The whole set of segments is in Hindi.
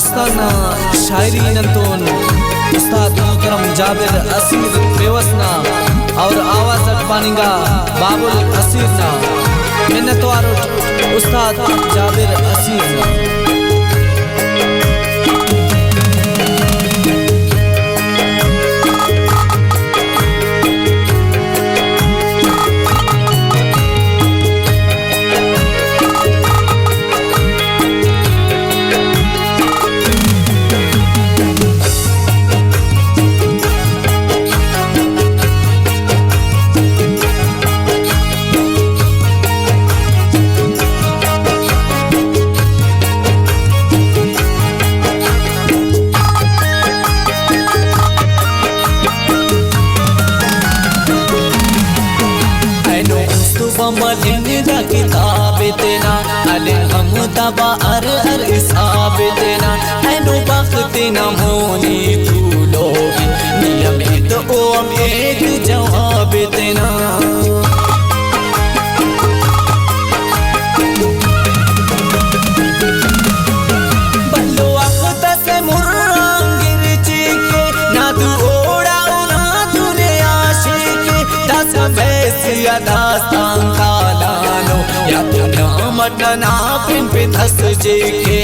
दास्ताना शायरी नंतोन उस्ताद मुकरम जाबिर असीर बेवसना और आवाज पानिंगा बाबुल असीरना मिन्नतवार उस्ताद जाबिर असीरना। मलिंदा किताब तेना अले हम तबा अर इसाब तेना ऐनो वक्त ना मोनी तू लोगी नियमित ओ एक जवाब तेना बल्लो वक्त से मुर्रांगिर चीके ना तू ओड़ा ना तूने आशिक दस वैसिया दास्तान मटना पिन पे धस जेके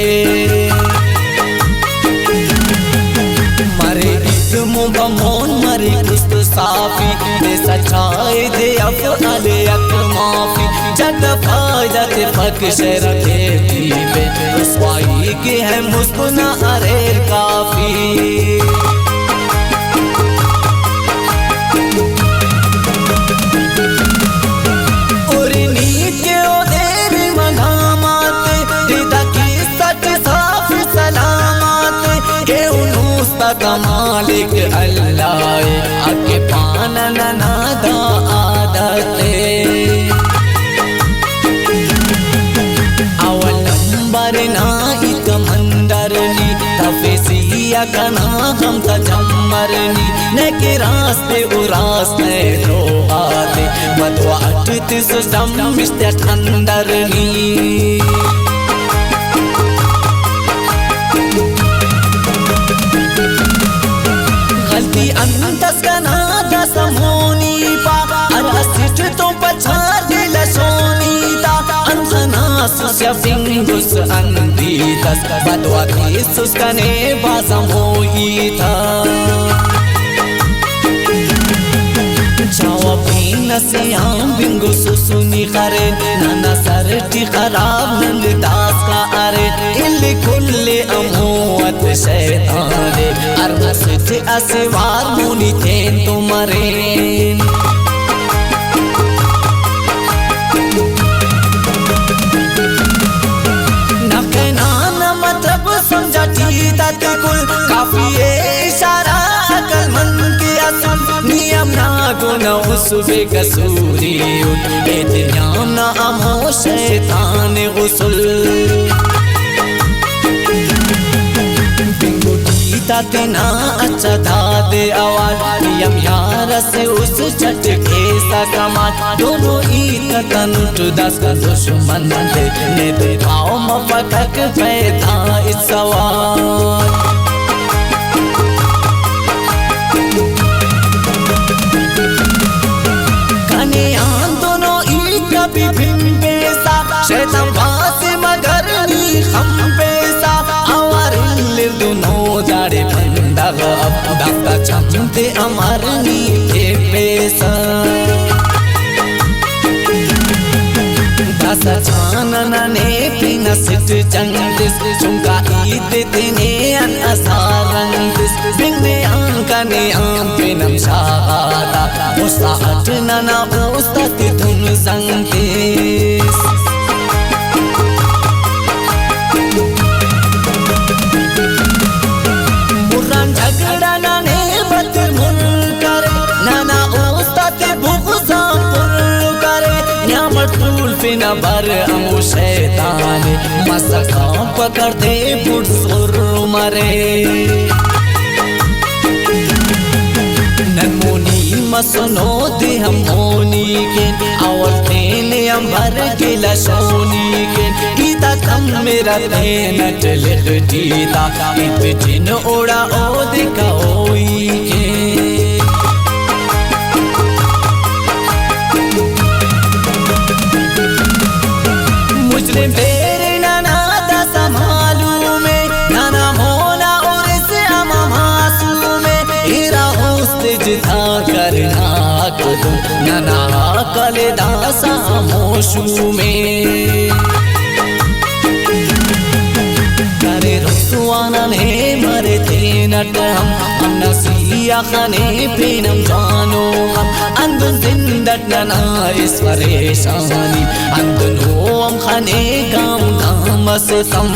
मरे इस्मो बमोन मरे कुस्त साफी दे सच्चाई दे अफआले अक माफी जद फायदत फक शर के दीबे रसवाई के है मुस्कुना अरे काफी मालिक अल्लाह आके पाना नादा आदते अवल नंबर ना इत मंदरनी तफसिया कना हम तजम्मरनी न के रास्ते उरास्ते लो आते मदवा अटतिस सम्मिष्ट खंदरनी अंतस का नादा समोनी पा अरसिट तो पछार दिल सोनी ता अंजना सुस्या बिंगुस अंदीतस बदवा केसुस कने बासमोई था जावा पीना से आम बिंगु सुसुनी करे नाना सरटी खराब नंद दास का अरे इल्ली कुल्ले अमोत शैताने अरस थे असवार मुनि थे तुम्हारे न कहना न मतलब समझा ठीता कुल काफी इशारा अकल मन के असल नियम ना गुना उसबे कसूरी बेदनियाम ना अमो शैतान गुसल तेना अच्छा दादे आवाज नियम यार से उस झटके सा कमाल दोनों ईद तनुट दस का दुश्मन दे ने दे भाव मफतक पैदा इस सवाल कने आन दोनों ईद कभी भिम्बे सा शैतान बात मगर नी हम पैसा आवार दोनों जाड़े बंदा दाता चमते अमरनी के पैसा दस छानना ने पीना सिट चंदिस चुंका ईद तेने अन असारंदिस बिंगने आंका ने आम पिनम शादा उस्ता अटना ना उस्ता तिथुन संकेस झगड़ा नाने बत मुन करे नाना उस्ताद बुगजा पुल करे न्यामत फूल फिना बर अमु शैतान मसका पकड़ दे बुढ़ सुर मरे नन्मुनी मसनो दे हम मोनी के अवल तेने अंबर के लशोनी के गीता कम मेरा नट लिखटीता इत जिन ओड़ा ओ दिखा ओई के मुस्लिम तेरे नाना दा संभालू में नाना मोला और से अमा मासू में इरा होस्ते जिता करना कदू नाना कले दासा मोशू में करे रसुआना ने मरे ते नट हम नसिया खने पीनम जानो हम अंदुन जिंदट नना इस परेशानी अंदुन हो हम खने गाम गाम से सम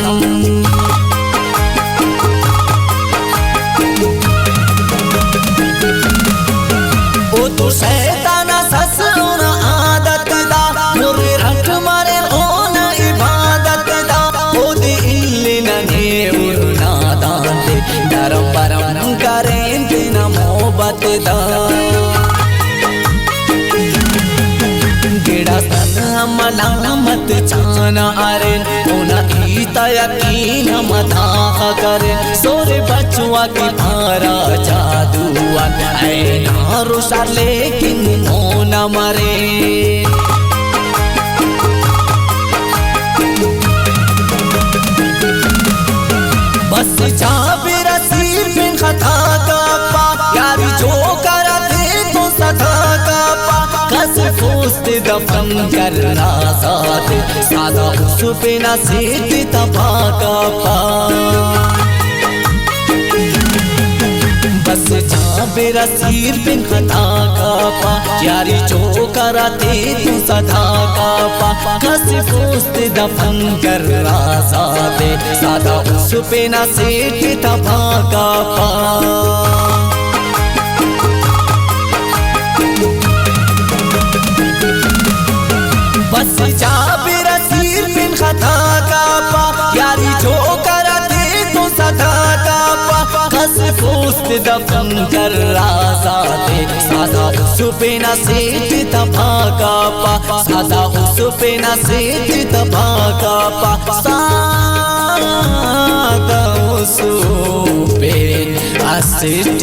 ओ तो शैताना सस और आदत दा मुरे रट मारे ओन इबादत दा ओ दे इल्ले नने उना दांते नरम परम करें बिना मोहब्बत दा गिड़ा सन मलामत चाना अरे ओना ईता यकीन मता करे सोरे बचुआ की भारा जादुआ ऐ नारो शार लेकिन मोना मरे बस जाबिर असीर बिन खता का पा यारी जो करा दे तो सदा का पा कस फोस्त दफन करना साथ सादा उस पे ना सीत तबा का पा बस जाबिर असीर बिन खता का पा यारी जो करा दे तो सदा का पा कस फोस्त दफन करना साथ सादा उस पे ना सीत तबा का पा बस जाबिर असीर बिन खता का पा यारी जो करा दे तो सदा का पा कस फोस्त दफन कर राज़ाते सादा उस पे ना सेठ तबा का पा सादा उस पे ना सेठ तबा का पा सादा उस पे ना सेठ